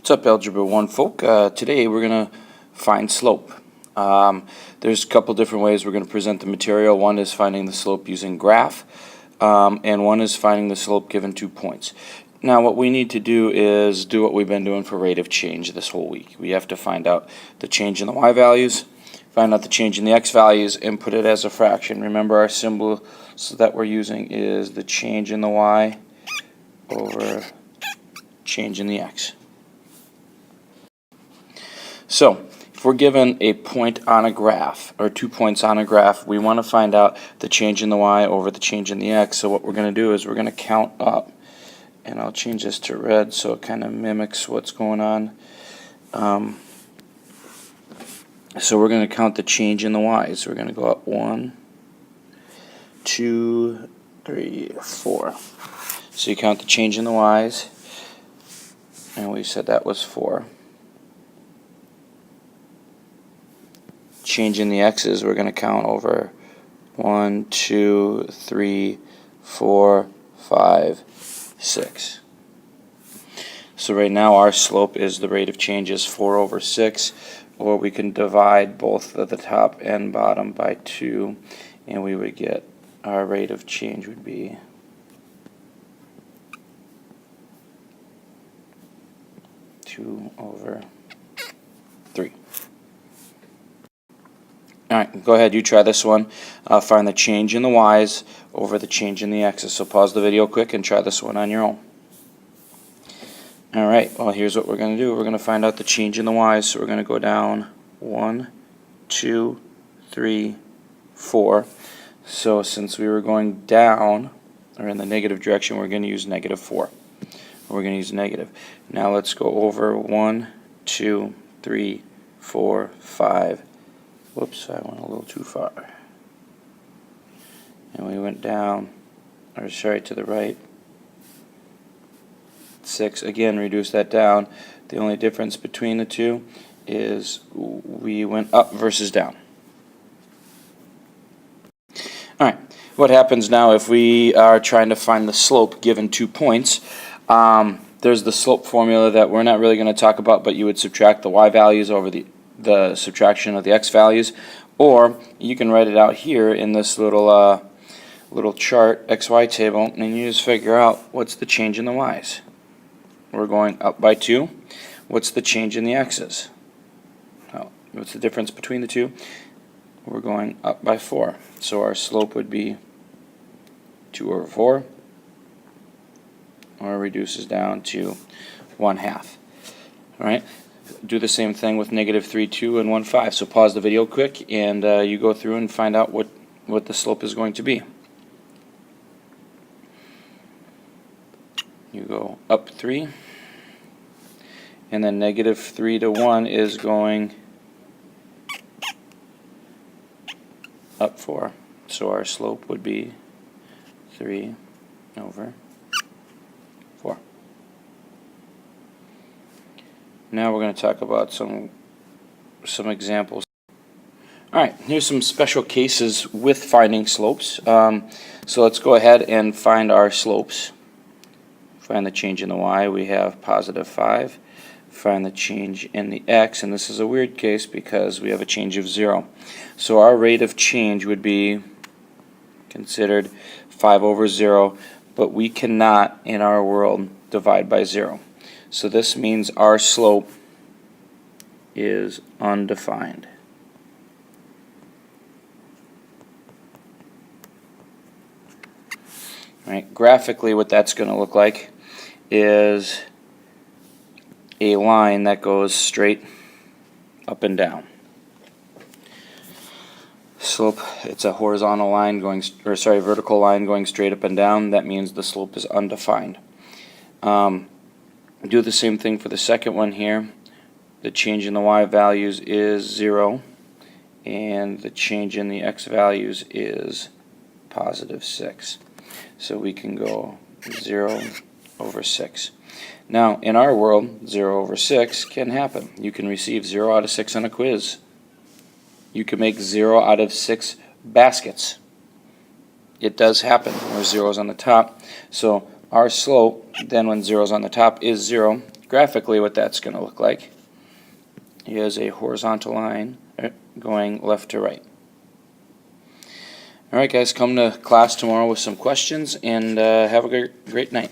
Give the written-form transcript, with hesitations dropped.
What's up, Algebra 1 folk? Today we're going to find slope. There's a couple different ways we're going to present the material. One is finding the slope using graph, and one is finding the slope given 2 points. Now what we need to do is do what we've been doing for rate of change this whole week. We have to find out the change in the y values, find out the change in the x values, and put it as a fraction. Remember, our symbol that we're using is the change in the y over change in the x. So, if we're given a point on a graph, or 2 points on a graph, we want to find out the change in the y over the change in the x. So what we're going to do is we're going to count up, and I'll change this to red so it kind of mimics what's going on. So we're going to count the change in the y's. We're going to go up 1, 2, 3, 4. So you count the change in the y's, and we said that was 4. Change in the x's, we're going to count over 1, 2, 3, 4, 5, 6. So right now our slope is the rate of change is 4 over 6, or we can divide both of the top and bottom by 2, and we would get our rate of change would be 2 over 3. Alright, go ahead, you try this one. Find the change in the y's over the change in the x's. So pause the video quick and try this one on your own. Alright, well here's what we're going to do. We're going to find out the change in the y's. So we're going to go down 1, 2, 3, 4. So since we were going down, or in the negative direction, we're going to use negative 4. We're going to use negative. Now let's go over 1, 2, 3, 4, 5. Whoops, I went a little too far. And we went down, or sorry, to the right. 6, again, reduce that down. The only difference between the two is we went up versus down. Alright, what happens now if we are trying to find the slope given 2 points? There's the slope formula that we're not really going to talk about, but you would subtract the y values over the subtraction of the x values, or you can write it out here in this little chart, xy table, and you just figure out what's the change in the y's. We're going up by 2. What's the change in the x's? What's the difference between the two? We're going up by 4. So our slope would be 2 over 4, or reduces down to 1/2. Alright? Do the same thing with negative 3, 2, and 1, 5. So pause the video quick and you go through and find out what the slope is going to be. You go up 3, and then negative 3 to 1 is going up 4. So our slope would be 3 over 4. Now we're going to talk about some examples. Alright, here's some special cases with finding slopes. So let's go ahead and find our slopes. Find the change in the y, we have positive 5. Find the change in the x, and this is a weird case because we have a change of 0. So our rate of change would be considered 5 over 0, but we cannot, in our world, divide by 0. So this means our slope is undefined. Right, graphically what that's going to look like is a line that goes straight up and down. Slope, it's a horizontal line going, vertical line going straight up and down. That means the slope is undefined. Do the same thing for the second one here. The change in the y values is 0, and the change in the x values is positive 6. So we can go 0 over 6. Now, in our world, 0 over 6 can happen. You can receive 0 out of 6 on a quiz. You can make 0 out of 6 baskets. It does happen where 0 is on the top. So our slope, then when 0 is on the top, is 0. graphically what that's going to look like. Here's a horizontal line going left to right. Alright guys, come to class tomorrow with some questions, and have a great night.